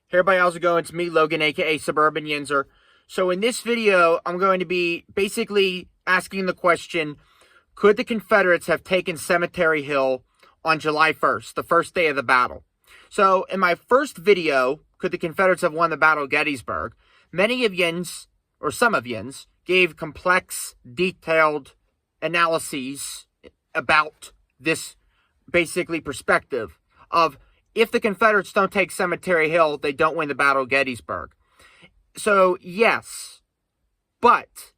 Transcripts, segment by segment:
Hey everybody, how's it going? It's me, Logan, aka Suburban Yinzer. So in this video, I'm going to be basically asking the question, could the Confederates have taken Cemetery Hill on July 1st, the first day of the battle? So in my first video, could the Confederates have won the Battle of Gettysburg? Many of Yins, or some of Yins, gave complex, detailed analyses about this basically perspective of if the Confederates don't take Cemetery Hill, they don't win the Battle of Gettysburg. So, yes. But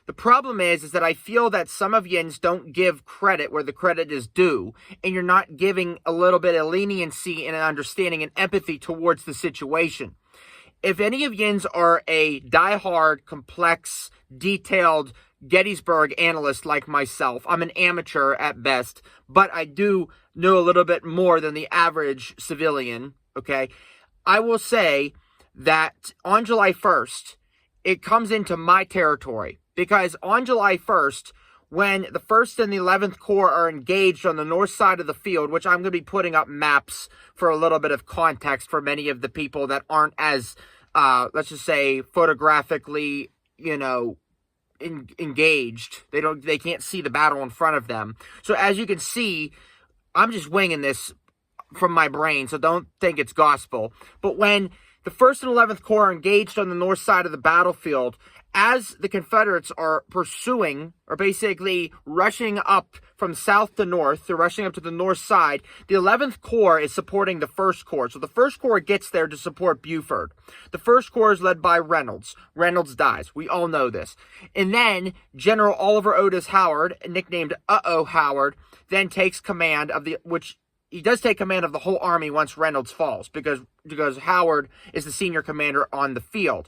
the problem is that I feel that some of Yins don't give credit where the credit is due, and you're not giving a little bit of leniency and understanding and empathy towards the situation. If any of Yins are a diehard, complex, detailed Gettysburg analyst like myself, I'm an amateur at best, but I do know a little bit more than the average civilian, okay? I will say that on July 1st, it comes into my territory, because on July 1st, when the 1st and the 11th Corps are engaged on the north side of the field, which I'm going to be putting up maps for a little bit of context for many of the people that aren't as, let's just say, photographically, engaged. They can't see the battle in front of them. So as you can see, I'm just winging this from my brain, so don't think it's gospel. But when the 1st and 11th Corps are engaged on the north side of the battlefield, as the Confederates are pursuing, or basically rushing up from south to north, they're rushing up to the north side, the 11th Corps is supporting the 1st Corps. So the 1st Corps gets there to support Buford. The 1st Corps is led by Reynolds. Reynolds dies. We all know this. And then General Oliver Otis Howard, nicknamed Uh-Oh Howard, then takes command of he does take command of the whole army once Reynolds falls, because Howard is the senior commander on the field.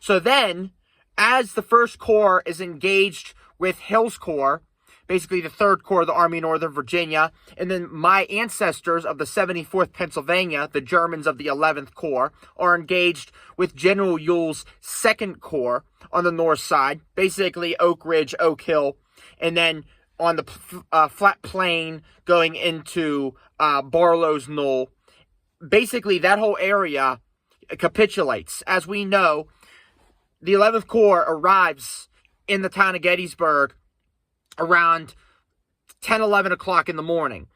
So then, as the 1st Corps is engaged with Hill's Corps, basically the 3rd Corps of the Army of Northern Virginia, and then my ancestors of the 74th Pennsylvania, the Germans of the 11th Corps, are engaged with General Ewell's 2nd Corps on the north side, basically Oak Ridge, Oak Hill, and then on the flat plain going into Barlow's Knoll. Basically, that whole area capitulates. As we know, the 11th Corps arrives in the town of Gettysburg around 10, 11 o'clock in the morning.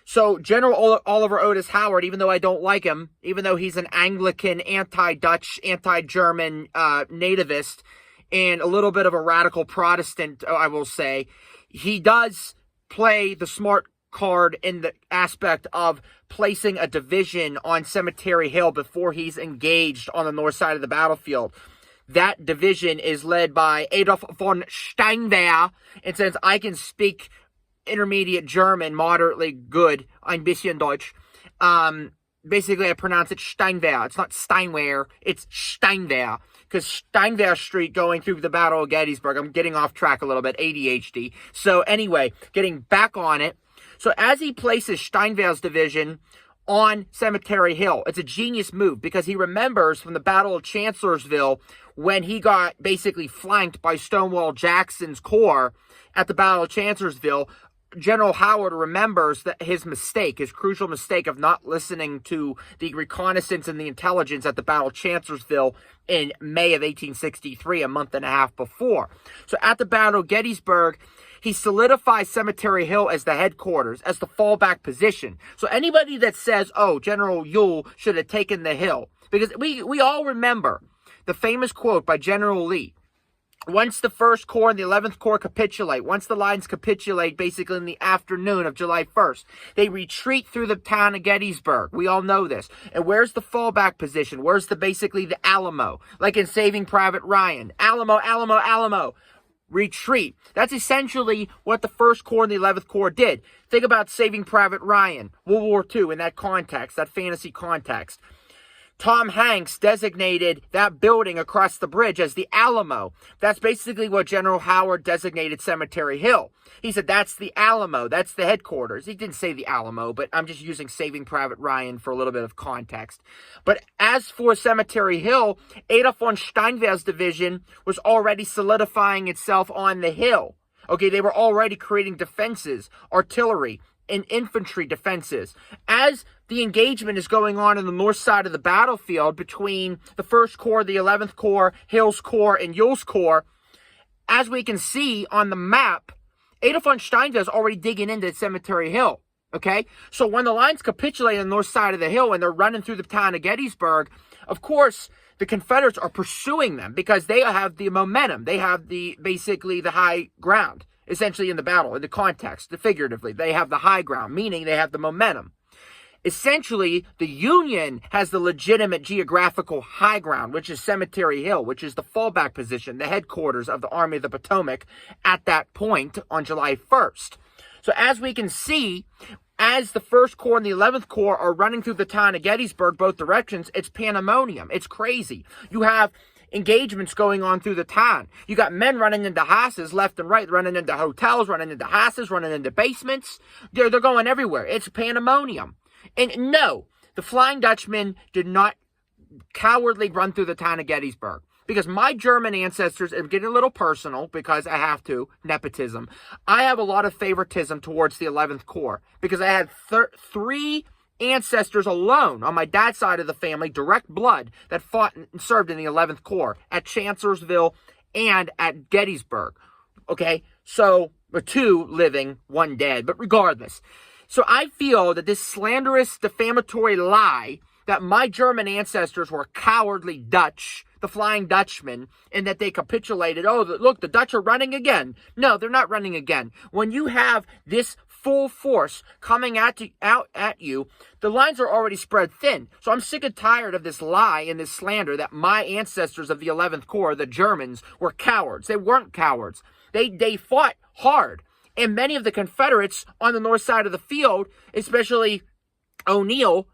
So General Oliver Otis Howard, even though I don't like him, even though he's an Anglican, anti-Dutch, anti-German nativist, and a little bit of a radical Protestant, I will say, he does play the smart card in the aspect of placing a division on Cemetery Hill before he's engaged on the north side of the battlefield. That division is led by Adolf von Steinwehr, and since I can speak intermediate German moderately good, ein bisschen Deutsch, basically I pronounce it Steinwehr. It's not Steinwehr, it's Steinwehr, because Steinwehr Street going through the Battle of Gettysburg, I'm getting off track a little bit, ADHD. So anyway, getting back on it. So as he places Steinwehr's division on Cemetery Hill, it's a genius move, because he remembers from the Battle of Chancellorsville when he got basically flanked by Stonewall Jackson's corps at the Battle of Chancellorsville. General Howard remembers that his crucial mistake of not listening to the reconnaissance and the intelligence at the Battle of Chancellorsville in May of 1863, a month and a half before. So at the Battle of Gettysburg, he solidifies Cemetery Hill as the headquarters, as the fallback position. So anybody that says, oh, General Ewell should have taken the hill, because we all remember the famous quote by General Lee. Once the 1st Corps and the 11th Corps capitulate, once the lines capitulate basically in the afternoon of July 1st, they retreat through the town of Gettysburg. We all know this. And where's the fallback position? Where's basically the Alamo? Like in Saving Private Ryan. Alamo, Alamo, Alamo. Retreat. That's essentially what the 1st Corps and the 11th Corps did. Think about Saving Private Ryan, World War II in that context, that fantasy context. Tom Hanks designated that building across the bridge as the Alamo. That's basically what General Howard designated Cemetery Hill. He said, that's the Alamo. That's the headquarters. He didn't say the Alamo, but I'm just using Saving Private Ryan for a little bit of context. But as for Cemetery Hill, Adolf von Steinwehr's division was already solidifying itself on the hill. Okay, they were already creating defenses, artillery, and infantry defenses. As the engagement is going on the north side of the battlefield between the 1st Corps, the 11th Corps, Hill's Corps, and Ewell's Corps, as we can see on the map, Adolf von Steinfeld is already digging into Cemetery Hill. Okay, so when the lines capitulate on the north side of the hill and they're running through the town of Gettysburg, of course, the Confederates are pursuing them because they have the momentum. They have basically the high ground, essentially in the battle, in the context, figuratively. They have the high ground, meaning they have the momentum. Essentially, the Union has the legitimate geographical high ground, which is Cemetery Hill, which is the fallback position, the headquarters of the Army of the Potomac at that point on July 1st. So as we can see, as the 1st Corps and the 11th Corps are running through the town of Gettysburg, both directions, it's pandemonium. It's crazy. You have engagements going on through the town. You got men running into houses left and right, running into hotels, running into houses, running into basements. They're going everywhere. It's pandemonium. And no, the Flying Dutchman did not cowardly run through the town of Gettysburg. Because my German ancestors, I'm getting a little personal because I have to, nepotism. I have a lot of favoritism towards the 11th Corps because I had 3 ancestors alone on my dad's side of the family, direct blood, that fought and served in the 11th Corps at Chancellorsville and at Gettysburg. Okay, so 2 living, 1 dead, but regardless. So I feel that this slanderous, defamatory lie that my German ancestors were cowardly Dutch, the Flying Dutchman, and that they capitulated. Oh, look, the Dutch are running again. No, they're not running again. When you have this full force coming out at you, the lines are already spread thin. So I'm sick and tired of this lie and this slander that my ancestors of the 11th Corps, the Germans, were cowards. They weren't cowards. They fought hard. And many of the Confederates on the north side of the field, especially O'Neill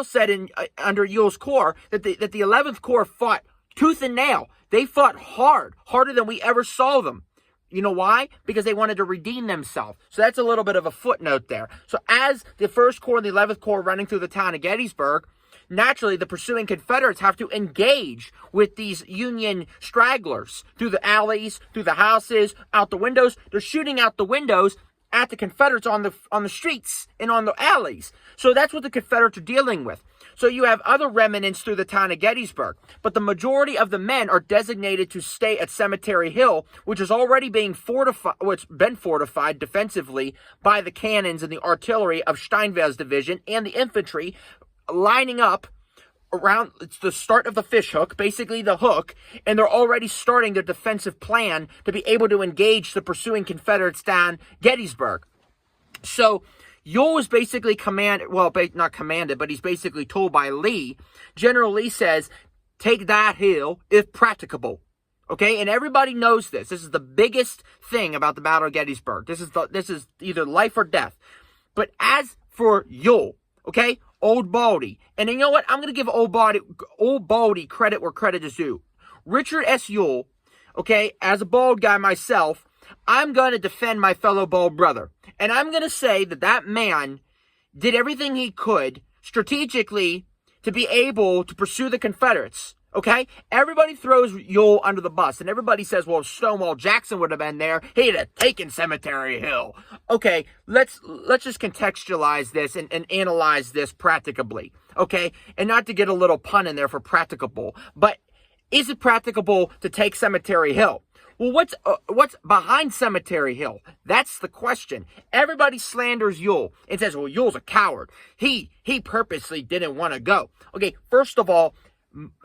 said under Ewell's Corps that the 11th Corps fought tooth and nail. They fought hard, harder than we ever saw them. You know why? Because they wanted to redeem themselves. So that's a little bit of a footnote there. So as the 1st Corps and the 11th Corps are running through the town of Gettysburg, naturally the pursuing Confederates have to engage with these Union stragglers through the alleys, through the houses, out the windows. They're shooting out the windows at the Confederates on the streets and on the alleys. So that's what the Confederates are dealing with. So you have other remnants through the town of Gettysburg, but the majority of the men are designated to stay at Cemetery Hill, which is already being fortified, which been fortified defensively by the cannons and the artillery of Steinwehr's division and the infantry lining up around. It's the start of the fish hook, basically the hook, and they're already starting their defensive plan to be able to engage the pursuing Confederates down Gettysburg. So Ewell was basically not commanded, but he's basically told by Lee. General Lee says, take that hill if practicable. Okay, and everybody knows this. This is the biggest thing about the Battle of Gettysburg. This is either life or death. But as for Ewell, okay, Old Baldy, and you know what? I'm going to give Old Baldy credit where credit is due. Richard S. Ewell, okay, as a bald guy myself, I'm going to defend my fellow bald brother. And I'm going to say that man did everything he could strategically to be able to pursue the Confederates. Okay? Everybody throws Ewell under the bus. And everybody says, well, if Stonewall Jackson would have been there, he'd have taken Cemetery Hill. Okay, let's just contextualize this and analyze this practicably. Okay? And not to get a little pun in there for practicable. But is it practicable to take Cemetery Hill? Well, what's behind Cemetery Hill? That's the question. Everybody slanders Ewell and says, well, Ewell's a coward. He purposely didn't want to go. Okay, first of all,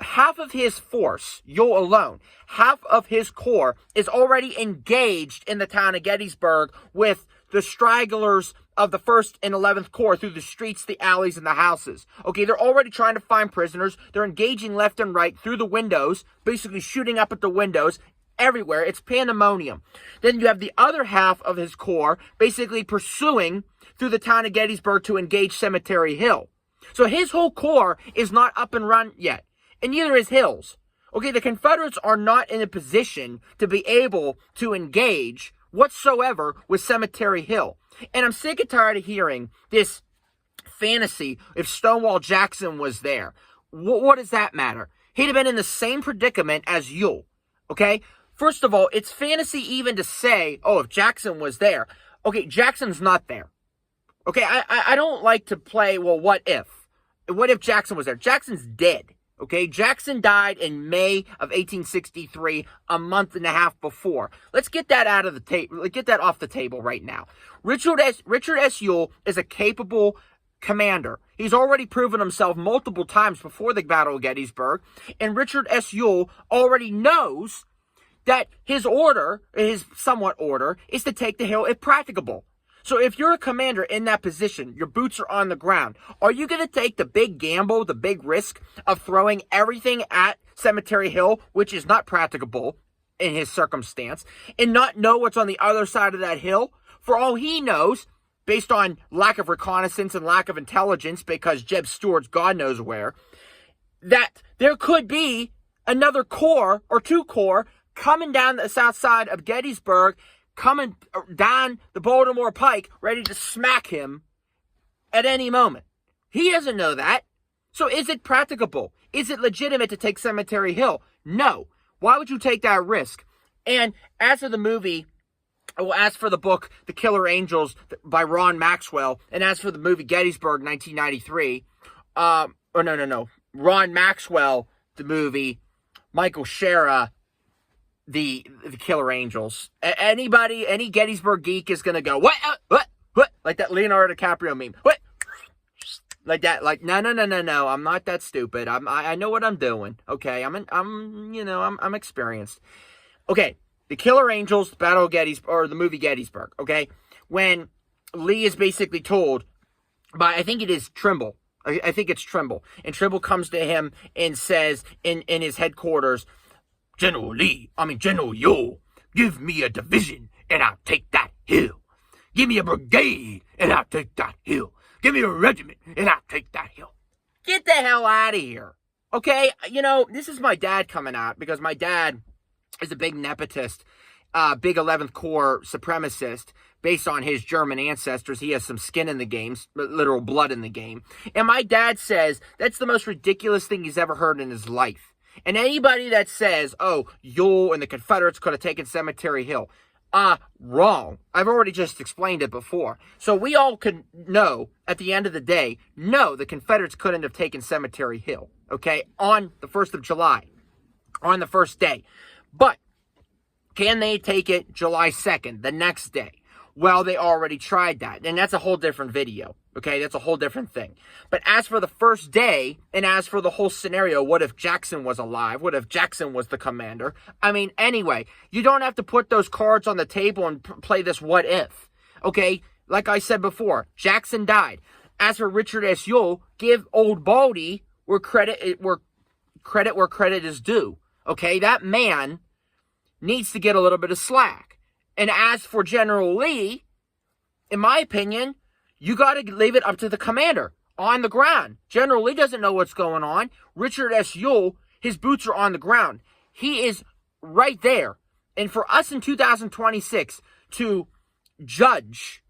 half of his force, Ewell alone, half of his corps is already engaged in the town of Gettysburg with the stragglers of the 1st and 11th Corps through the streets, the alleys, and the houses. Okay, they're already trying to find prisoners. They're engaging left and right through the windows, basically shooting up at the windows. Everywhere. It's pandemonium. Then you have the other half of his corps basically pursuing through the town of Gettysburg to engage Cemetery Hill. So his whole corps is not up and run yet. And neither is Hill's. Okay, the Confederates are not in a position to be able to engage whatsoever with Cemetery Hill. And I'm sick and tired of hearing this fantasy if Stonewall Jackson was there. What does that matter? He'd have been in the same predicament as Ewell. Okay? First of all, it's fantasy even to say, oh, if Jackson was there. Okay, Jackson's not there. Okay, I don't like to play, well, what if? What if Jackson was there? Jackson's dead. Okay, Jackson died in May of 1863, a month and a half before. Let's get that out of the table. Get that off the table right now. Richard S. Ewell is a capable commander. He's already proven himself multiple times before the Battle of Gettysburg, and Richard S. Ewell already knows that his somewhat order, is to take the hill if practicable. So if you're a commander in that position, your boots are on the ground, are you going to take the big gamble, the big risk of throwing everything at Cemetery Hill, which is not practicable in his circumstance, and not know what's on the other side of that hill? For all he knows, based on lack of reconnaissance and lack of intelligence, because Jeb Stuart's God knows where, that there could be another corps or two corps coming down the south side of Gettysburg, coming down the Baltimore Pike, ready to smack him at any moment. He doesn't know that. So is it practicable? Is it legitimate to take Cemetery Hill? No. Why would you take that risk? And as for the movie, well, as for the book, The Killer Angels by Ron Maxwell, and as for the movie Gettysburg, 1993, Ron Maxwell, the movie, Michael Shera, the Killer Angels. Any Gettysburg geek is going to go, what? Like that Leonardo DiCaprio meme. What? Like that, like, no, I'm not that stupid. I know what I'm doing. Okay, I'm experienced. Okay, the Killer Angels, Battle of Gettysburg, or the movie Gettysburg, okay? When Lee is basically told by, I think it is Trimble. I think it's Trimble. And Trimble comes to him and says in his headquarters, General Ewell, give me a division and I'll take that hill. Give me a brigade and I'll take that hill. Give me a regiment and I'll take that hill. Get the hell out of here. Okay, this is my dad coming out, because my dad is a big nepotist, big 11th Corps supremacist based on his German ancestors. He has some skin in the game, literal blood in the game. And my dad says that's the most ridiculous thing he's ever heard in his life. And anybody that says, oh, Ewell and the Confederates could have taken Cemetery Hill, wrong. I've already just explained it before. So we all can know, at the end of the day, no, the Confederates couldn't have taken Cemetery Hill, okay, on the 1st of July, on the first day. But can they take it July 2nd, the next day? Well, they already tried that, and that's a whole different video, okay? That's a whole different thing. But as for the first day, and as for the whole scenario, what if Jackson was alive? What if Jackson was the commander? I mean, anyway, you don't have to put those cards on the table and play this what if, okay? Like I said before, Jackson died. As for Richard S. Ewell, give old Baldy where credit is due, okay? That man needs to get a little bit of slack. And as for General Lee, in my opinion, you got to leave it up to the commander on the ground. General Lee doesn't know what's going on. Richard S. Ewell, his boots are on the ground. He is right there. And for us in 2026 to judge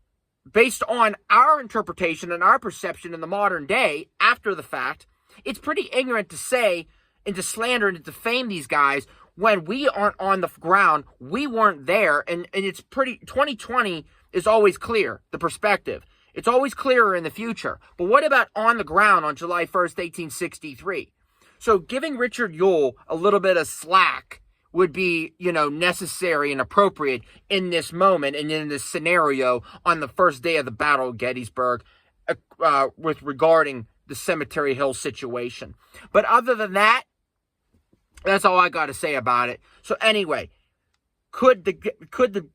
based on our interpretation and our perception in the modern day after the fact, it's pretty ignorant to say and to slander and to defame these guys when we aren't on the ground. We weren't there, and it's pretty, 2020 is always clear, the perspective. It's always clearer in the future. But what about on the ground on July 1st, 1863? So giving Richard Ewell a little bit of slack would be, necessary and appropriate in this moment and in this scenario on the first day of the Battle of Gettysburg with regarding the Cemetery Hill situation. But other than that, that's all I got to say about it. So anyway, could the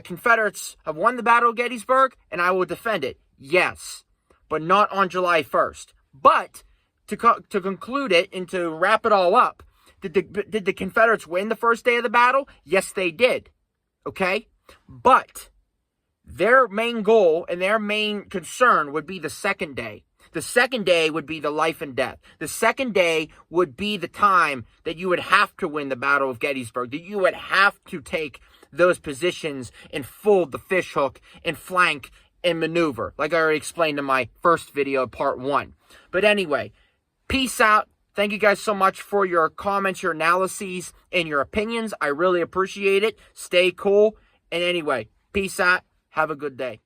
Confederates have won the Battle of Gettysburg? And I will defend it. Yes, but not on July 1st. But to conclude it and to wrap it all up, did the Confederates win the first day of the battle? Yes, they did. Okay? But their main goal and their main concern would be the second day. The second day would be the life and death. The second day would be the time that you would have to win the Battle of Gettysburg, that you would have to take those positions and fold the fishhook and flank and maneuver, like I already explained in my first video, part 1. But anyway, peace out. Thank you guys so much for your comments, your analyses, and your opinions. I really appreciate it. Stay cool. And anyway, peace out. Have a good day.